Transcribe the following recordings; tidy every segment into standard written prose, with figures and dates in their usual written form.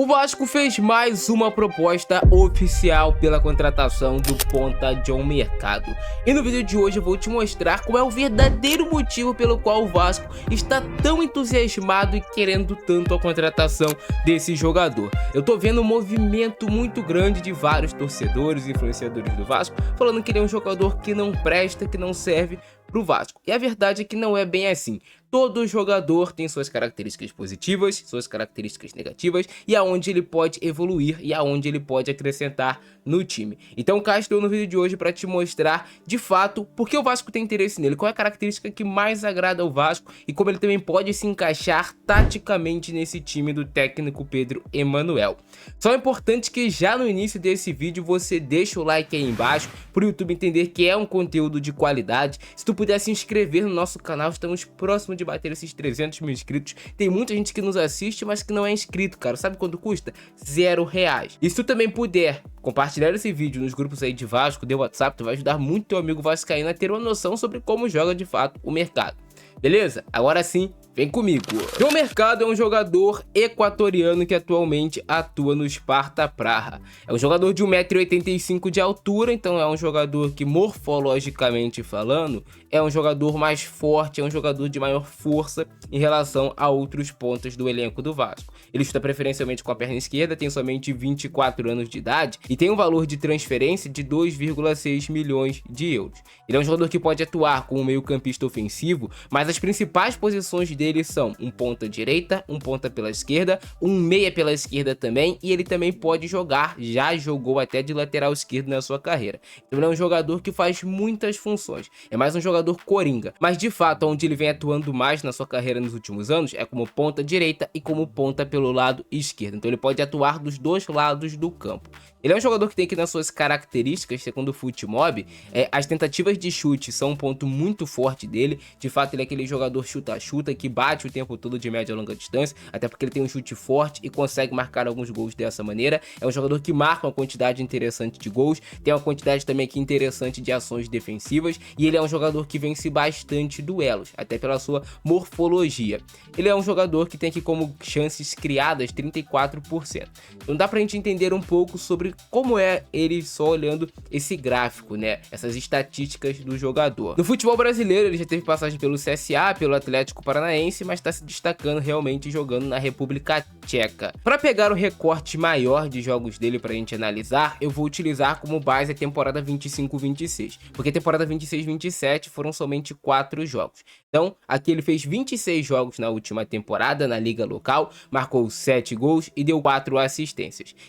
O Vasco fez mais uma proposta oficial pela contratação do ponta John Mercado. E no vídeo de hoje eu vou te mostrar qual é o verdadeiro motivo pelo qual o Vasco está tão entusiasmado e querendo tanto a contratação desse jogador. Eu tô vendo um movimento muito grande de vários torcedores e influenciadores do Vasco falando que ele é um jogador que não presta, que não serve pro Vasco. E a verdade é que não é bem assim. Todo jogador tem suas características positivas, suas características negativas e aonde ele pode evoluir e aonde ele pode acrescentar no time. Então cá estou no vídeo de hoje para te mostrar de fato por que o Vasco tem interesse nele, qual é a característica que mais agrada ao Vasco e como ele também pode se encaixar taticamente nesse time do técnico Pedro Emanuel. Só é importante que já no início desse vídeo você deixe o like aí embaixo para o YouTube entender que é um conteúdo de qualidade. Se tu puder se inscrever no nosso canal, estamos próximos de bater esses 300 mil inscritos. Tem muita gente que nos assiste, mas que não é inscrito, cara. Sabe quanto custa? R$0. E se tu também puder compartilhar esse vídeo nos grupos aí de Vasco, de WhatsApp, tu vai ajudar muito teu amigo vascaíno a ter uma noção sobre como joga de fato o mercado. Beleza? Agora sim, vem comigo. John Mercado é um jogador equatoriano que atualmente atua no Sparta Praha. É um jogador de 1,85 m de altura, então é um jogador que, morfologicamente falando, é um jogador mais forte, é um jogador de maior força em relação a outros pontas do elenco do Vasco. Ele chuta preferencialmente com a perna esquerda, tem somente 24 anos de idade e tem um valor de transferência de 2,6 milhões de euros. Ele é um jogador que pode atuar como meio-campista ofensivo, mas as principais posições dele são um ponta direita, um ponta pela esquerda, um meia pela esquerda também, e ele também pode jogar, já jogou até de lateral esquerdo na sua carreira. Então ele é um jogador que faz muitas funções, é mais um jogador coringa, mas de fato onde ele vem atuando mais na sua carreira nos últimos anos é como ponta direita e como ponta pelo lado esquerdo, então ele pode atuar dos dois lados do campo. Ele é um jogador que tem aqui nas suas características, segundo o Futmob, as tentativas de chute são um ponto muito forte dele. De fato, ele é aquele jogador chuta-chuta que bate o tempo todo de média a longa distância, até porque ele tem um chute forte e consegue marcar alguns gols dessa maneira. É um jogador que marca uma quantidade interessante de gols, tem uma quantidade também aqui interessante de ações defensivas, e ele é um jogador que vence bastante duelos, até pela sua morfologia. Ele é um jogador que tem aqui como chances criadas 34%. Então dá pra gente entender um pouco sobre como é ele só olhando esse gráfico, né? Essas estatísticas do jogador. No futebol brasileiro ele já teve passagem pelo CSA, pelo Atlético Paranaense, mas está se destacando realmente jogando na República Tcheca. Para pegar o recorte maior de jogos dele para a gente analisar, eu vou utilizar como base a temporada 25-26, porque a temporada 26-27 foram somente 4 jogos. Então aqui ele fez 26 jogos na última temporada na liga local, marcou 7 gols e deu 4 assistências.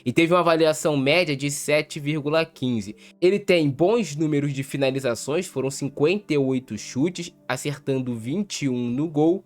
E teve uma avaliação média de 7,15. Ele tem bons números de finalizações, foram 58 chutes, acertando 21 no gol,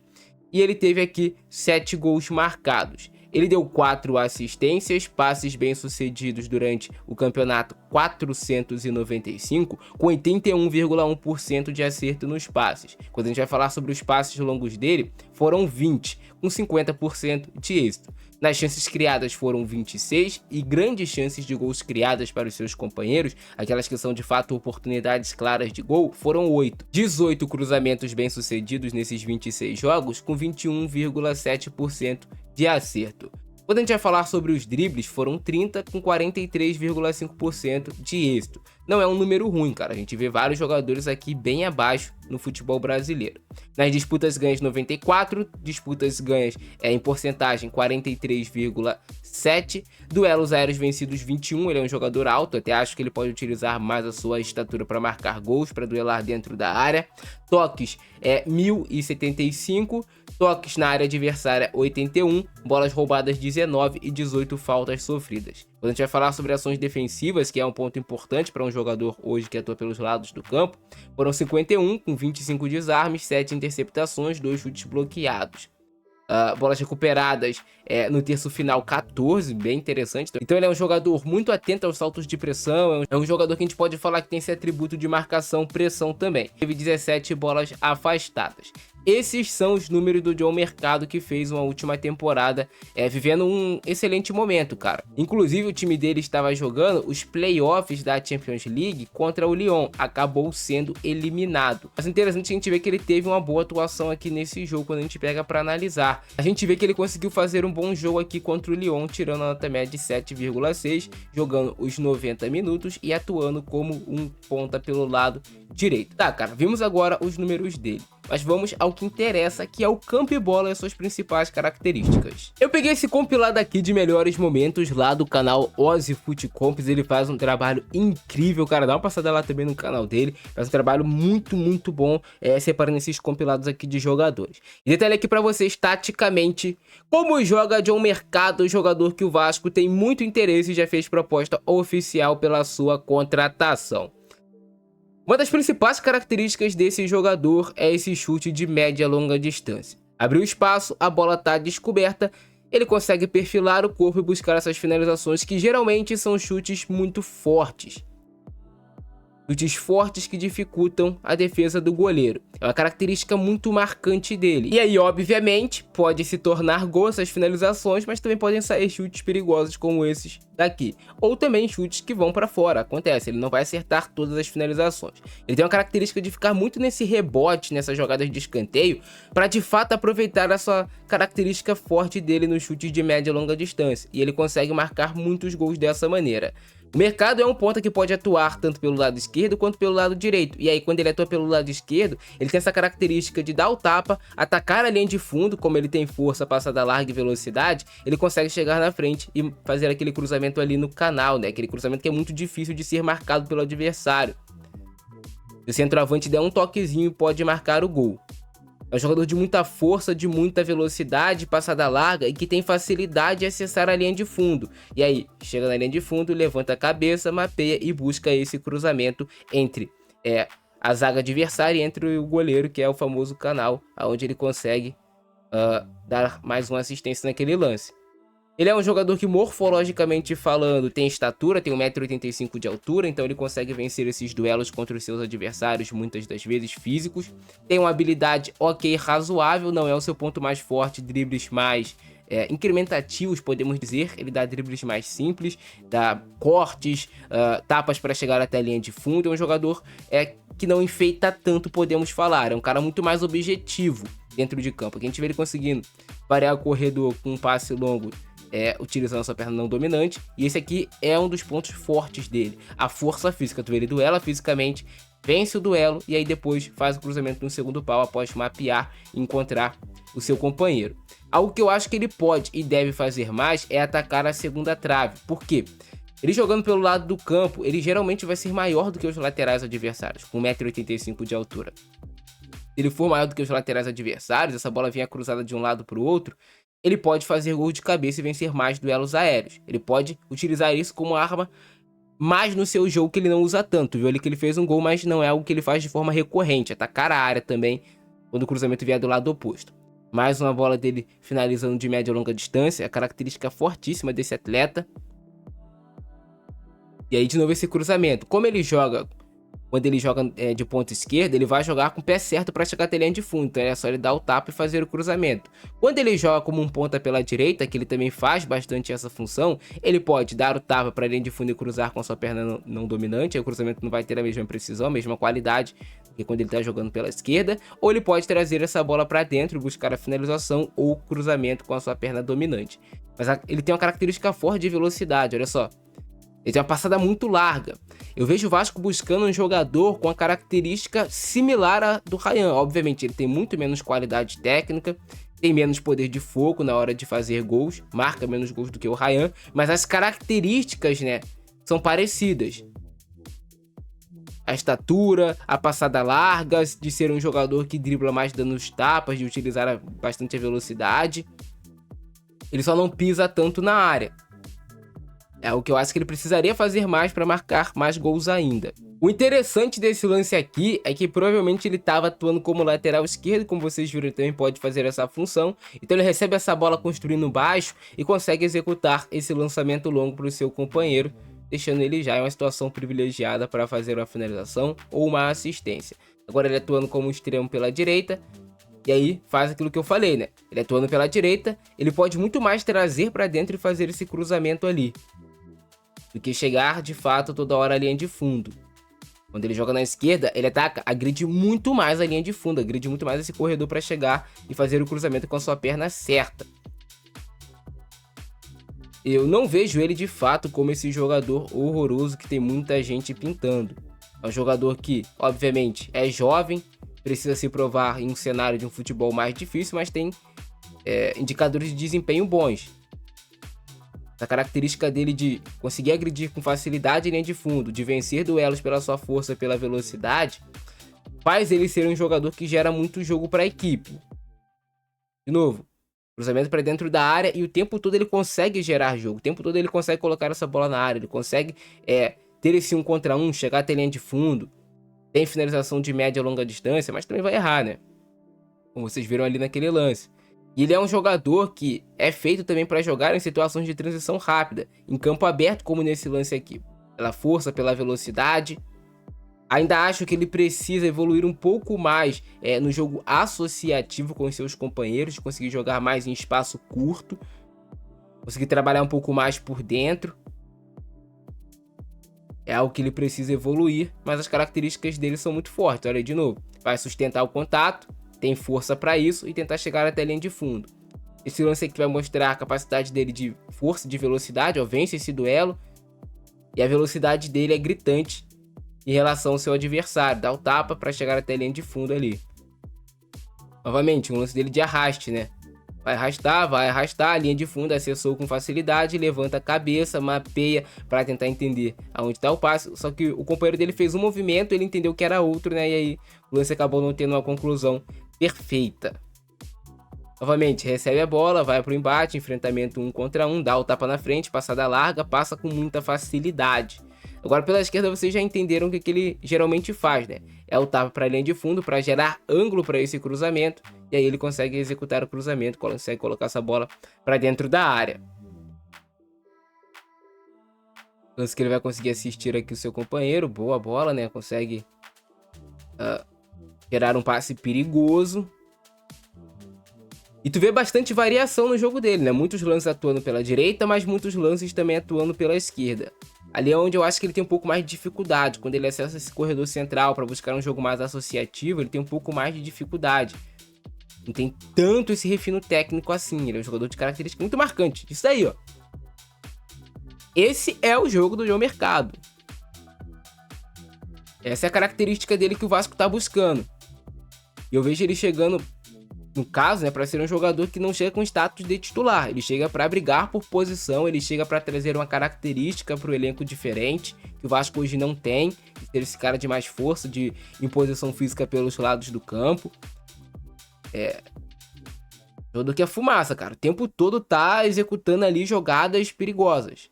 e ele teve aqui 7 gols marcados. Ele deu 4 assistências, passes bem-sucedidos durante o campeonato 495, com 81,1% de acerto nos passes. Quando a gente vai falar sobre os passes longos dele, foram 20, com 50% de êxito. Nas chances criadas foram 26 e grandes chances de gols criadas para os seus companheiros, aquelas que são de fato oportunidades claras de gol, foram 8. 18 cruzamentos bem-sucedidos nesses 26 jogos, com 21,7% de acerto. Quando a gente vai falar sobre os dribles, foram 30 com 43,5% de êxito. Não é um número ruim, cara. A gente vê vários jogadores aqui bem abaixo no futebol brasileiro. Nas disputas ganhas 94, disputas ganhas em porcentagem 43,7, duelos aéreos vencidos 21, ele é um jogador alto, até acho que ele pode utilizar mais a sua estatura para marcar gols, para duelar dentro da área. Toques 1075, toques na área adversária 81, bolas roubadas 19 e 18 faltas sofridas. Quando a gente vai falar sobre ações defensivas, que é um ponto importante para um jogador hoje que atua pelos lados do campo, foram 51, com 25 desarmes, 7 interceptações, 2 chutes bloqueados. Bolas recuperadas no terço final 14, bem interessante. Então ele é um jogador muito atento aos saltos de pressão, é um jogador que a gente pode falar que tem esse atributo de marcação, pressão também. Teve 17 bolas afastadas. Esses são os números do John Mercado, que fez uma última temporada vivendo um excelente momento, cara. Inclusive o time dele estava jogando os playoffs da Champions League contra o Lyon, acabou sendo eliminado. Mas interessante a gente ver que ele teve uma boa atuação aqui nesse jogo quando a gente pega para analisar. A gente vê que ele conseguiu fazer um bom jogo aqui contra o Lyon, tirando a nota média de 7,6, jogando os 90 minutos e atuando como um ponta pelo lado direito. Tá, cara, vimos agora os números dele, mas vamos ao que interessa, que é o campo e bola e as suas principais características. Eu peguei esse compilado aqui de melhores momentos lá do canal Ozzy Fut Comps. Ele faz um trabalho incrível, cara, dá uma passada lá também no canal dele, faz um trabalho muito bom, separando esses compilados aqui de jogadores. E detalhe aqui pra vocês, taticamente, como joga John Mercado, jogador que o Vasco tem muito interesse e já fez proposta oficial pela sua contratação. Uma das principais características desse jogador é esse chute de média e longa distância. Abriu espaço, a bola está descoberta, ele consegue perfilar o corpo e buscar essas finalizações que geralmente são chutes muito fortes. Chutes fortes que dificultam a defesa do goleiro. É uma característica muito marcante dele. E aí, obviamente, pode se tornar gol essas finalizações, mas também podem sair chutes perigosos como esses daqui. Ou também chutes que vão para fora. Acontece, ele não vai acertar todas as finalizações. Ele tem uma característica de ficar muito nesse rebote, nessas jogadas de escanteio, para de fato aproveitar essa característica forte dele nos chutes de média e longa distância. E ele consegue marcar muitos gols dessa maneira. O Mercado é um ponta que pode atuar tanto pelo lado esquerdo quanto pelo lado direito. E aí, quando ele atua pelo lado esquerdo, ele tem essa característica de dar o tapa, atacar a linha de fundo, como ele tem força, passada larga e velocidade, ele consegue chegar na frente e fazer aquele cruzamento ali no canal, né? Aquele cruzamento que é muito difícil de ser marcado pelo adversário. Se o centroavante der um toquezinho, pode marcar o gol. É um jogador de muita força, de muita velocidade, passada larga e que tem facilidade de acessar a linha de fundo. E aí, chega na linha de fundo, levanta a cabeça, mapeia e busca esse cruzamento entre a zaga adversária e entre o goleiro, que é o famoso canal, onde ele consegue dar mais uma assistência naquele lance. Ele é um jogador que, morfologicamente falando, tem estatura, tem 1,85 m de altura, então ele consegue vencer esses duelos contra os seus adversários, muitas das vezes físicos. Tem uma habilidade ok, razoável, não é o seu ponto mais forte, dribles mais incrementativos, podemos dizer. Ele dá dribles mais simples, dá cortes, tapas para chegar até a linha de fundo. É um jogador que não enfeita tanto, podemos falar. É um cara muito mais objetivo dentro de campo. Aqui a gente vê ele conseguindo variar o corredor com um passe longo, utilizando a sua perna não dominante. E esse aqui é um dos pontos fortes dele, a força física. Tu vê, ele duela fisicamente, vence o duelo e aí depois faz o cruzamento no segundo pau após mapear e encontrar o seu companheiro. Algo que eu acho que ele pode e deve fazer mais é atacar a segunda trave. Por quê? Ele jogando pelo lado do campo, ele geralmente vai ser maior do que os laterais adversários, com 1,85 m de altura. Se ele for maior do que os laterais adversários, essa bola vinha cruzada de um lado para o outro, ele pode fazer gol de cabeça e vencer mais duelos aéreos. Ele pode utilizar isso como arma mais no seu jogo, que ele não usa tanto. Viu ali que ele fez um gol, mas não é algo que ele faz de forma recorrente. Atacar a área também, quando o cruzamento vier do lado oposto. Mais uma bola dele finalizando de média e longa distância, a característica fortíssima desse atleta. E aí de novo esse cruzamento. Como ele joga, quando ele joga de ponta esquerda, ele vai jogar com o pé certo para chegar até a linha de fundo. Então é só ele dar o tapa e fazer o cruzamento. Quando ele joga como um ponta pela direita, que ele também faz bastante essa função, ele pode dar o tapa para a linha de fundo e cruzar com a sua perna não dominante. Aí o cruzamento não vai ter a mesma precisão, a mesma qualidade que quando ele está jogando pela esquerda. Ou ele pode trazer essa bola para dentro e buscar a finalização ou cruzamento com a sua perna dominante. Mas ele tem uma característica forte de velocidade, olha só. Ele tem uma passada muito larga. Eu vejo o Vasco buscando um jogador com a característica similar à do Ryan. Obviamente, ele tem muito menos qualidade técnica, tem menos poder de fogo na hora de fazer gols, marca menos gols do que o Ryan, mas as características, né, são parecidas. A estatura, a passada larga, de ser um jogador que dribla mais dando os tapas, de utilizar bastante a velocidade. Ele só não pisa tanto na área. É o que eu acho que ele precisaria fazer mais para marcar mais gols ainda. O interessante desse lance aqui é que provavelmente ele estava atuando como lateral esquerdo, como vocês viram, ele também pode fazer essa função. Então ele recebe essa bola construindo baixo e consegue executar esse lançamento longo para o seu companheiro, deixando ele já em uma situação privilegiada para fazer uma finalização ou uma assistência. Agora ele atuando como extremo pela direita, e aí faz aquilo que eu falei, né? Ele atuando pela direita, ele pode muito mais trazer para dentro e fazer esse cruzamento ali, do que chegar de fato toda hora à linha de fundo. Quando ele joga na esquerda, ele ataca, agride muito mais a linha de fundo, agride muito mais esse corredor para chegar e fazer o cruzamento com a sua perna certa. Eu não vejo ele de fato como esse jogador horroroso que tem muita gente pintando. É um jogador que, obviamente, é jovem, precisa se provar em um cenário de um futebol mais difícil, mas tem indicadores de desempenho bons. A característica dele de conseguir agredir com facilidade em linha de fundo, de vencer duelos pela sua força e pela velocidade, faz ele ser um jogador que gera muito jogo para a equipe. De novo, cruzamento para dentro da área e o tempo todo ele consegue gerar jogo. O tempo todo ele consegue colocar essa bola na área, ele consegue ter esse 1 contra 1, chegar até a linha de fundo. Tem finalização de média e longa distância, mas também vai errar, né? Como vocês viram ali naquele lance. E ele é um jogador que é feito também para jogar em situações de transição rápida, em campo aberto, como nesse lance aqui. Pela força, pela velocidade. Ainda acho que ele precisa evoluir um pouco mais no jogo associativo com os seus companheiros, conseguir jogar mais em espaço curto, conseguir trabalhar um pouco mais por dentro. É algo que ele precisa evoluir, mas as características dele são muito fortes. Olha aí de novo, vai sustentar o contato, tem força para isso e tentar chegar até a linha de fundo. Esse lance aqui vai mostrar a capacidade dele de força, de velocidade, ó, vence esse duelo. E a velocidade dele é gritante em relação ao seu adversário. Dá o tapa para chegar até a linha de fundo ali. Novamente, um lance dele de arraste, né? Vai arrastar, a linha de fundo, acessou com facilidade, levanta a cabeça, mapeia para tentar entender aonde está o passe. Só que o companheiro dele fez um movimento, ele entendeu que era outro, né? E aí o lance acabou não tendo uma conclusão perfeita. Novamente, recebe a bola, vai pro embate, enfrentamento 1 contra 1, dá o tapa na frente, passada larga, passa com muita facilidade. Agora pela esquerda vocês já entenderam o que ele geralmente faz, né? É o tapa para a linha de fundo para gerar ângulo para esse cruzamento. E aí ele consegue executar o cruzamento, consegue colocar essa bola para dentro da área. Lance que ele vai conseguir assistir aqui o seu companheiro. Boa bola, né? Consegue gerar um passe perigoso. E tu vê bastante variação no jogo dele, né? Muitos lances atuando pela direita, mas muitos lances também atuando pela esquerda. Ali é onde eu acho que ele tem um pouco mais de dificuldade. Quando ele acessa esse corredor central para buscar um jogo mais associativo, ele tem um pouco mais de dificuldade. Não tem tanto esse refino técnico assim. Ele é um jogador de característica muito marcante. Isso aí, ó. Esse é o jogo do João Mercado. Essa é a característica dele que o Vasco tá buscando. E eu vejo ele chegando, no caso, né, para ser um jogador que não chega com status de titular. Ele chega para brigar por posição, ele chega para trazer uma característica para o elenco diferente, que o Vasco hoje não tem, ter esse cara de mais força, de imposição física pelos lados do campo. Jogador que é fumaça, cara. O tempo todo tá executando ali jogadas perigosas.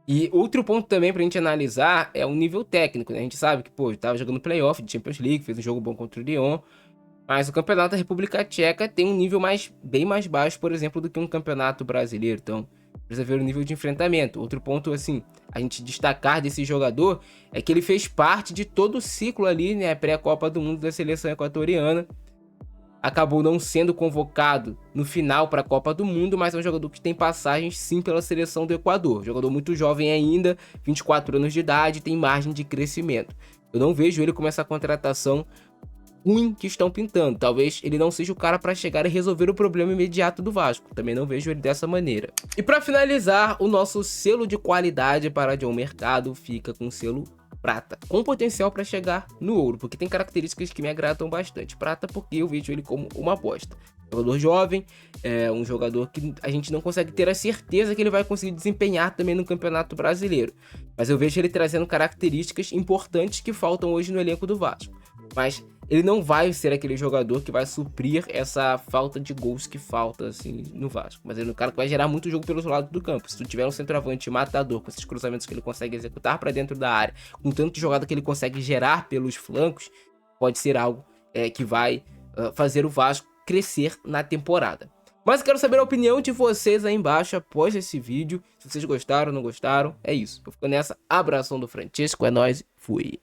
E outro ponto também pra gente analisar é o nível técnico, né? A gente sabe que, pô, tava jogando playoff de Champions League, fez um jogo bom contra o Lyon, mas o campeonato da República Tcheca tem um nível bem mais baixo, por exemplo, do que um campeonato brasileiro. Então, precisa ver o nível de enfrentamento. Outro ponto, assim, a gente destacar desse jogador é que ele fez parte de todo o ciclo ali, né? Pré-Copa do Mundo da seleção equatoriana. Acabou não sendo convocado no final para a Copa do Mundo, mas é um jogador que tem passagens sim pela seleção do Equador. Jogador muito jovem ainda, 24 anos de idade, tem margem de crescimento. Eu não vejo ele como essa contratação ruim que estão pintando. Talvez ele não seja o cara para chegar e resolver o problema imediato do Vasco. Também não vejo ele dessa maneira. E para finalizar, o nosso selo de qualidade para João Mercado fica com o selo prata, com potencial para chegar no ouro, porque tem características que me agradam bastante. Prata porque eu vejo ele como uma aposta. Jogador jovem, é um jogador que a gente não consegue ter a certeza que ele vai conseguir desempenhar também no Campeonato Brasileiro. Mas eu vejo ele trazendo características importantes que faltam hoje no elenco do Vasco. Mas ele não vai ser aquele jogador que vai suprir essa falta de gols que falta assim no Vasco. Mas ele é um cara que vai gerar muito jogo pelos lados do campo. Se tu tiver um centroavante matador, com esses cruzamentos que ele consegue executar para dentro da área, com tanto de jogada que ele consegue gerar pelos flancos, pode ser algo que vai fazer o Vasco crescer na temporada. Mas eu quero saber a opinião de vocês aí embaixo após esse vídeo. Se vocês gostaram ou não gostaram, é isso. Eu fico nessa. Abração do Francesco, é nóis, fui.